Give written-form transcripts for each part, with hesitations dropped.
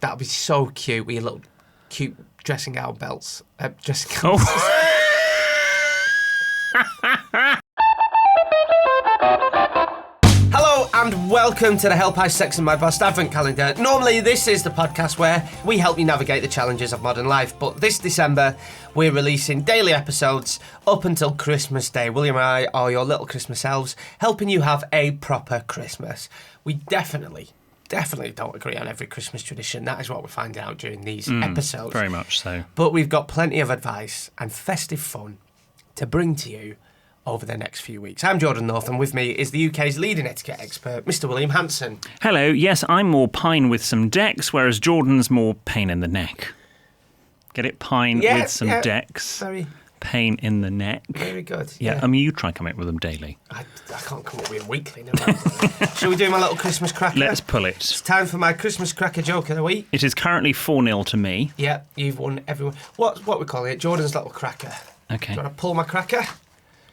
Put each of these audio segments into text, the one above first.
That'll be so cute with your little cute dressing gown belts. Dressing gowns. Hello and welcome to the Help I Sex and My Boss Advent Calendar. Normally this is the podcast where we help you navigate the challenges of modern life, but this December we're releasing daily episodes up until Christmas Day. William and I are your little Christmas elves, helping you have a proper Christmas. We definitely don't agree on every Christmas tradition. That is what we're finding out during these episodes. Very much so. But we've got plenty of advice and festive fun to bring to you over the next few weeks. I'm Jordan North, and with me is the UK's leading etiquette expert, Mr. William Hanson. Hello. Yes, I'm more pine with some decks, whereas Jordan's more pain in the neck. Get it? Pine with some decks. Very pain in the neck. Very good. Yeah, I mean, you try coming up with them daily. I can't come up with them weekly. No. Shall we do my little Christmas cracker? Let's pull it. It's time for my Christmas cracker joke of the week. It is currently 4-0 to me. Yeah, you've won everyone. What we calling it? Jordan's little cracker. Okay. Do you want to pull my cracker?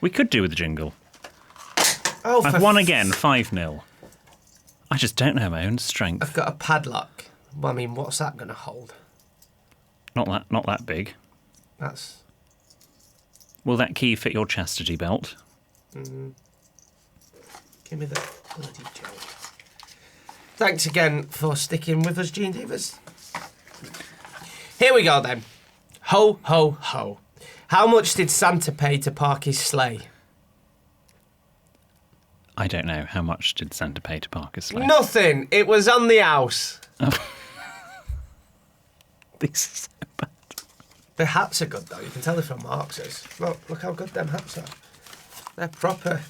We could do with the jingle. Oh, I've won again, 5-0. I just don't know my own strength. I've got a padlock. Well, I mean, what's that going to hold? Not that big. That's... Will that key fit your chastity belt? Give me the bloody joke. Thanks again for sticking with us, Gene Divas. Here we go then. Ho, ho, ho. How much did Santa pay to park his sleigh? I don't know. How much did Santa pay to park his sleigh? Nothing. It was on the house. Oh. This is so bad. The hats are good, though. You can tell they're from Marx's. Look how good them hats are. They're proper.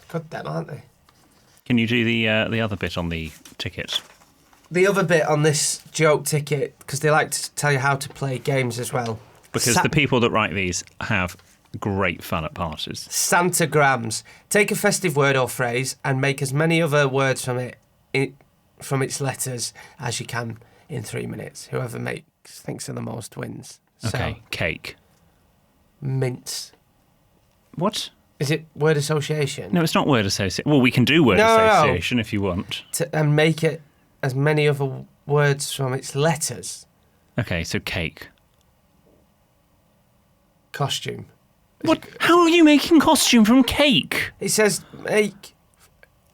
Good them, aren't they? Can you do the other bit on the ticket? The other bit on this joke ticket, because they like to tell you how to play games as well. Because the people that write these have great fun at parties. Santagrams. Take a festive word or phrase and make as many other words from its letters as you can in 3 minutes. Whoever thinks of the most wins. Okay, so, cake. Mince. What? Is it word association? No, it's not word association. Well, we can do word association if you want. And make it as many other words from its letters. Okay, so cake. Costume. What? How are you making costume from cake? It says make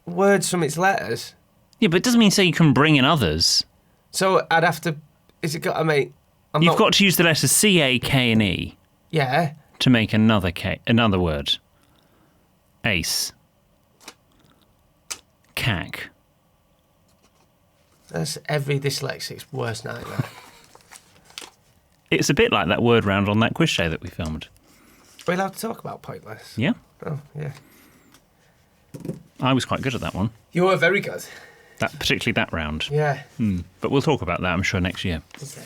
words from its letters. Yeah, but it doesn't mean so you can bring in others. So I'd have to... Is it got to make... You've got to use the letters C, A, K and E. Yeah. To make another word. Ace. Cack. That's every dyslexic's worst nightmare. It's a bit like that word round on that quiz show that we filmed. Are we allowed to talk about pointless? Yeah. Oh, yeah. I was quite good at that one. You were very good. Particularly that round. Yeah. But we'll talk about that, I'm sure, next year. Okay.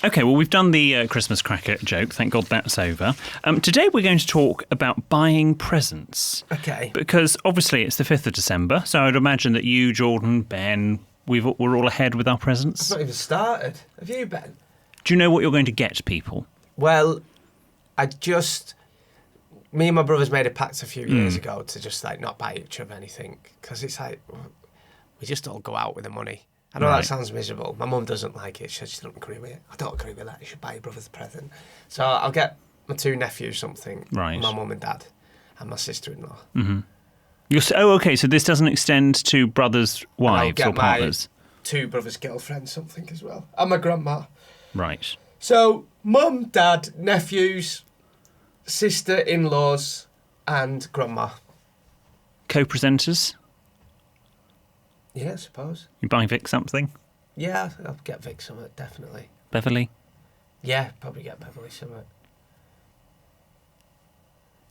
Okay, well, we've done the Christmas cracker joke. Thank God that's over. Today we're going to talk about buying presents. Okay. Because obviously it's the 5th of December, so I'd imagine that you, Jordan, Ben, we're all ahead with our presents. I've not even started. Have you, Ben? Do you know what you're going to get people? Well, me and my brothers made a pact a few years ago to just not buy each other anything, because it's we just all go out with the money. I know that sounds miserable. My mum doesn't like it. She doesn't agree with it. I don't agree with that. You should buy your brothers a present. So I'll get my 2 nephews something. Right. My mum and dad, and my sister-in-law. Mm-hmm. Okay. So this doesn't extend to brothers' wives or partners. My 2 brothers' girlfriends something as well, and my grandma. Right. So mum, dad, nephews, sister-in-laws, and grandma. Co-presenters? Yeah, I suppose. You buy Vic something? Yeah, I'll get Vic something, definitely. Beverly? Yeah, probably get Beverly something.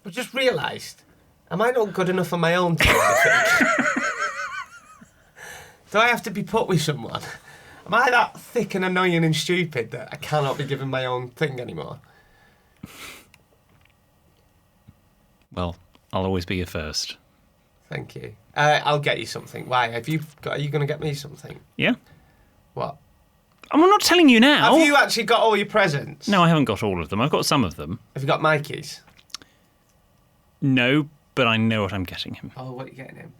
But just realised, am I not good enough on my own to do anything? Do I have to be put with someone? Am I that thick and annoying and stupid that I cannot be given my own thing anymore? Well, I'll always be your first. Thank you. I'll get you something. Why? Are you going to get me something? Yeah. What? I'm not telling you now. Have you actually got all your presents? No, I haven't got all of them. I've got some of them. Have you got Mikey's? No, but I know what I'm getting him. Oh, what are you getting him?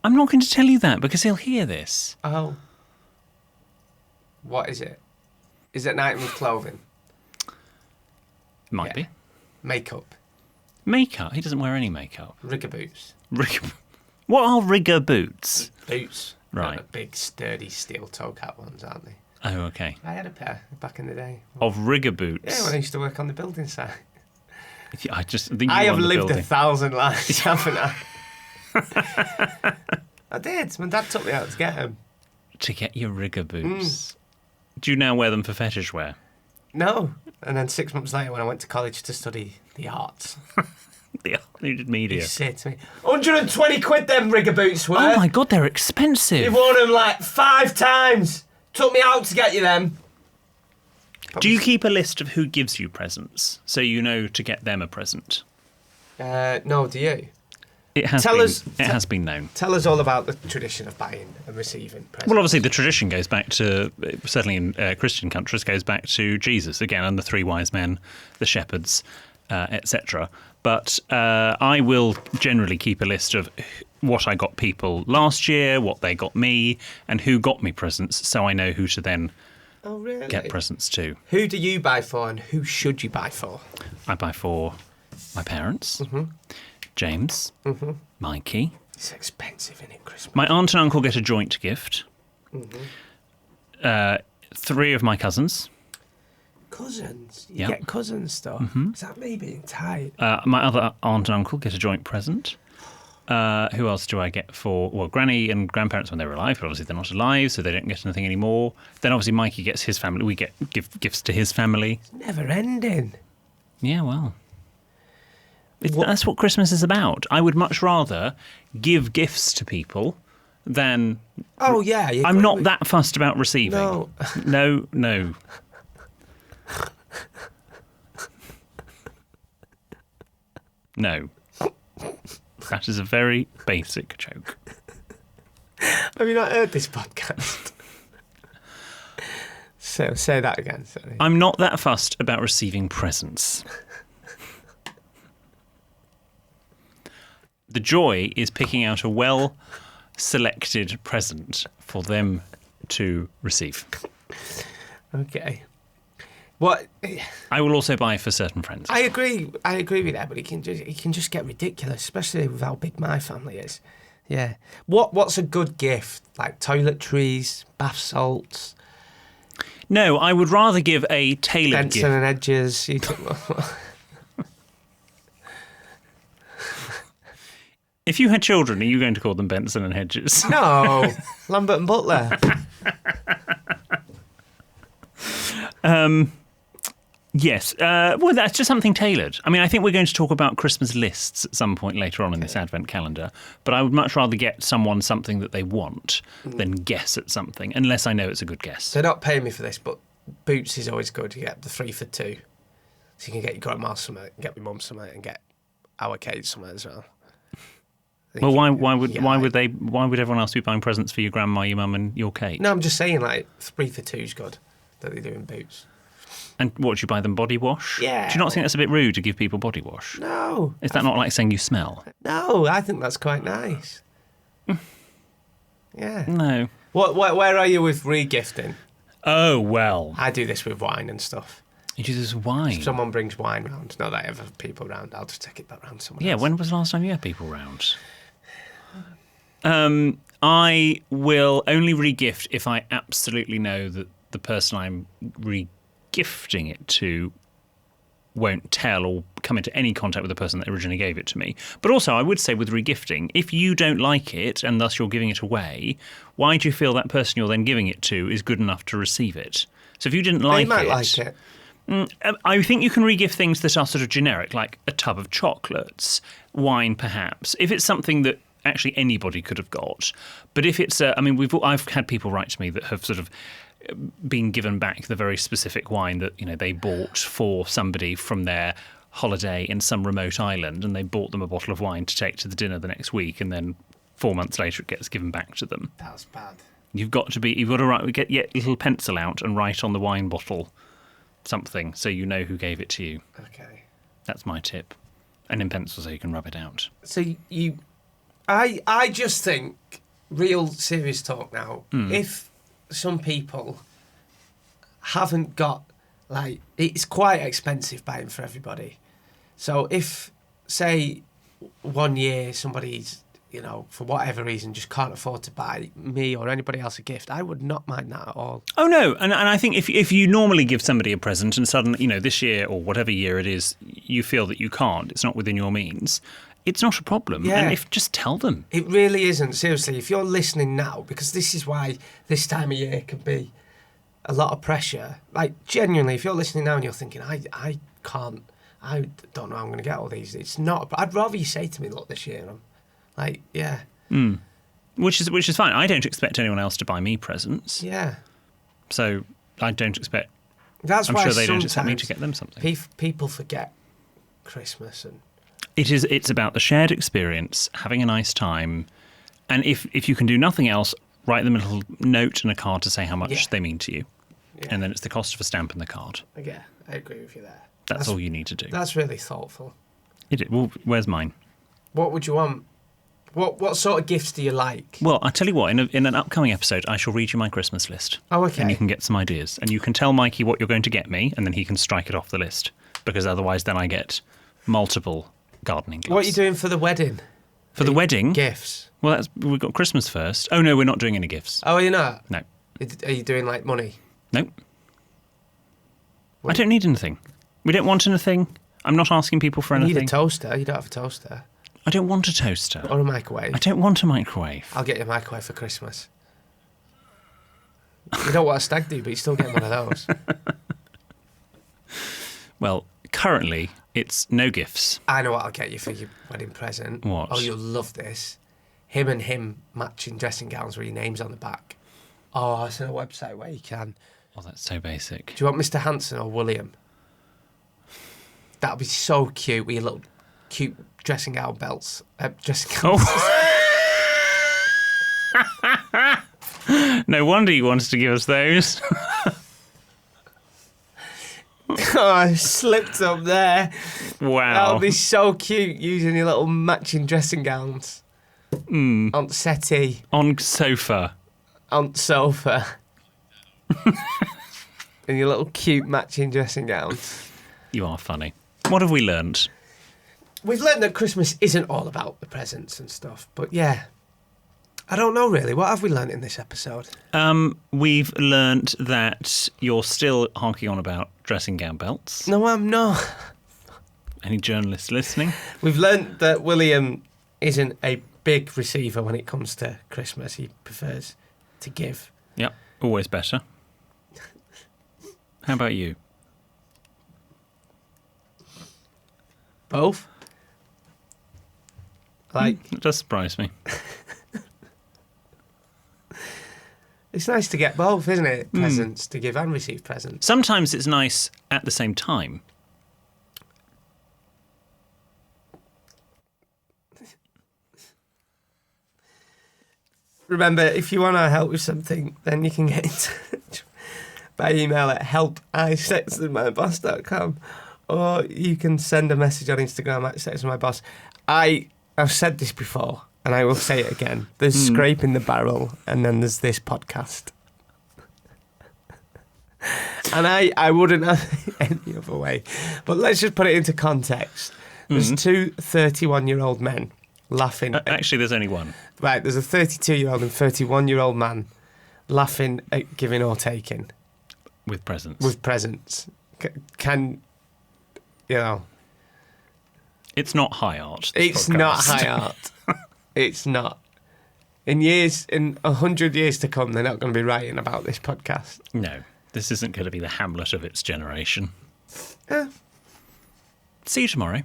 I'm not going to tell you that because he'll hear this. Oh. What is it? Is it an item of clothing? Might be. Makeup. Makeup? He doesn't wear any makeup. Rigger boots. What are rigger boots? Boots. Right. The big, sturdy steel toe cap ones, aren't they? Oh, okay. I had a pair back in the day. Of rigger boots? Yeah, when I used to work on the building site. I have lived 1,000 lives, haven't I? I did. My dad took me out to get them. To get your rigger boots. Do you now wear them for fetish wear? No. And then 6 months later, when I went to college to study the arts, You did media. he said to me, 120 quid them rigger boots were. Oh my God, they're expensive. You've worn them like 5 times. Took me out to get you them. Do you keep a list of who gives you presents so you know to get them a present? No, do you? It has been known. Tell us all about the tradition of buying and receiving presents. Well, obviously, the tradition goes back to, certainly in Christian countries, goes back to Jesus, again, and the 3 wise men, the shepherds, etc. But I will generally keep a list of what I got people last year, what they got me, and who got me presents, so I know who to then get presents to. Who do you buy for and who should you buy for? I buy for my parents, James, Mikey. It's expensive, isn't it, Christmas? My aunt and uncle get a joint gift. 3 of my cousins. Cousins? You Yeah. get cousin stuff? Is that me being tight? My other aunt and uncle get a joint present. Who else do I get for... Well, Granny and grandparents when they were alive, but obviously they're not alive, so they don't get anything anymore. Then obviously Mikey gets his family. We give gifts to his family. It's never ending. Yeah, well... That's what Christmas is about. I would much rather give gifts to people than... Oh, yeah. I'm not that fussed about receiving. No. No. No. That is a very basic joke. Have you not heard this podcast? So say that again, sorry. I'm not that fussed about receiving presents. The joy is picking out a well-selected present for them to receive. Okay. What? I will also buy for certain friends. I agree with that, but it can just get ridiculous, especially with how big my family is. Yeah. What's a good gift? Like toiletries, bath salts? No, I would rather give a tailored gift. Benson and Hedges. If you had children, are you going to call them Benson and Hedges? No, Lambert and Butler. Yes. Well, that's just something tailored. I mean, I think we're going to talk about Christmas lists at some point later on in this Advent calendar, but I would much rather get someone something that they want than guess at something, unless I know it's a good guess. They're not paying me for this, but boots is always good. You get the 3 for 2. So you can get your grandma something, get your mum something, and get our Kate something as well. Well, why would everyone else be buying presents for your grandma, your mum, and your Kate? No, I'm just saying, like 3 for 2 is good that they do in boots. And what, do you buy them body wash? Yeah. Do you not think that's a bit rude to give people body wash? No. Is that not like saying you smell? No, I think that's quite nice. Yeah. No. Where are you with re-gifting? Oh, well. I do this with wine and stuff. You do this with wine? If someone brings wine round, not that I ever have people round, I'll just take it back round to someone else. When was the last time you had people round? I will only re-gift if I absolutely know that the person I'm re-gifting it to won't tell or come into any contact with the person that originally gave it to me. But also, I would say with re-gifting, if you don't like it and thus you're giving it away, why do you feel that person you're then giving it to is good enough to receive it? So if you didn't like They might like it. I think you can re-gift things that are sort of generic, like a tub of chocolates, wine perhaps, if it's something that actually anybody could have got. But if it's, I've had people write to me that have sort of been given back the very specific wine that, they bought for somebody from their holiday in some remote island, and they bought them a bottle of wine to take to the dinner the next week, and then 4 months later it gets given back to them. That's bad. You've got to get your little pencil out and write on the wine bottle something so you know who gave it to you. Okay. That's my tip. And in pencil so you can rub it out. So you I just think, real serious talk now, if some people haven't got, like, it's quite expensive buying for everybody. So if, say, one year somebody's, you know, for whatever reason, just can't afford to buy me or anybody else a gift, I would not mind that at all. Oh, no. And I think if you normally give somebody a present and suddenly, you know, this year or whatever year it is, you feel that you can't, it's not within your means, it's not a problem. Yeah. And just tell them. It really isn't. Seriously, if you're listening now, because this is why this time of year can be a lot of pressure. Like, genuinely, if you're listening now and you're thinking, I can't, I don't know how I'm going to get all these. It's not. I'd rather you say to me, look, this year, I'm like, yeah. Which is fine. I don't expect anyone else to buy me presents. Yeah. So I don't expect... That's I'm why sure they don't expect me sometimes to get them something. People forget Christmas and... It's about the shared experience, having a nice time, and if you can do nothing else, write them a little note and a card to say how much they mean to you. Yeah. And then it's the cost of a stamp and the card. Yeah, I agree with you there. That's all you need to do. That's really thoughtful. Well, where's mine? What would you want? What sort of gifts do you like? Well, I'll tell you what, in an upcoming episode, I shall read you my Christmas list. Oh, okay. And you can get some ideas. And you can tell Mikey what you're going to get me, and then he can strike it off the list. Because otherwise then I get multiple gardening gloves. What are you doing for the wedding? For the wedding? Gifts. Well, we've got Christmas first. Oh, no, we're not doing any gifts. Oh, you're not? No. Are you doing, like, money? Nope. I don't need anything. We don't want anything. I'm not asking people for anything. You need a toaster. You don't have a toaster. I don't want a toaster. Or a microwave. I don't want a microwave. I'll get you a microwave for Christmas. You don't want a stag do, but you still get one of those. Well, currently, it's no gifts. I know what I'll get you for your wedding present. What? Oh, you'll love this. Him and him matching dressing gowns with your names on the back. Oh, it's on a website where you can. Oh, that's so basic. Do you want Mr. Hanson or William? That'd be so cute with your little cute dressing gown belts. Dressing gowns. Oh. No wonder you wanted to give us those. Oh, I slipped up there. Wow. That would be so cute using your little matching dressing gowns. On settee. On sofa. On sofa. And your little cute matching dressing gowns. You are funny. What have we learned? We've learned that Christmas isn't all about the presents and stuff, but yeah. I don't know really. What have we learned in this episode? We've learned that you're still honking on about dressing gown belts. No, I'm not. Any journalists listening? We've learned that William isn't a big receiver when it comes to Christmas. He prefers to give. Yep, always better. How about you? Both? It does surprise me. It's nice to get both, isn't it? Presents, to give and receive presents. Sometimes it's nice at the same time. Remember, if you want our help with something, then you can get in touch by email at help@sexandmyboss.com, or you can send a message on Instagram at sexandmyboss. I've said this before, and I will say it again. There's Scraping the Barrel, and then there's this podcast. And I wouldn't have it any other way. But let's just put it into context. There's two 31-year-old men laughing. Actually, there's only one. Right, there's a 32-year-old and 31-year-old man laughing at giving or taking. With presents. With presents. Can, you know... It's not high art. It's not high art. It's not. In 100 years to come, they're not going to be writing about this podcast. No, this isn't going to be the Hamlet of its generation. Yeah. See you tomorrow.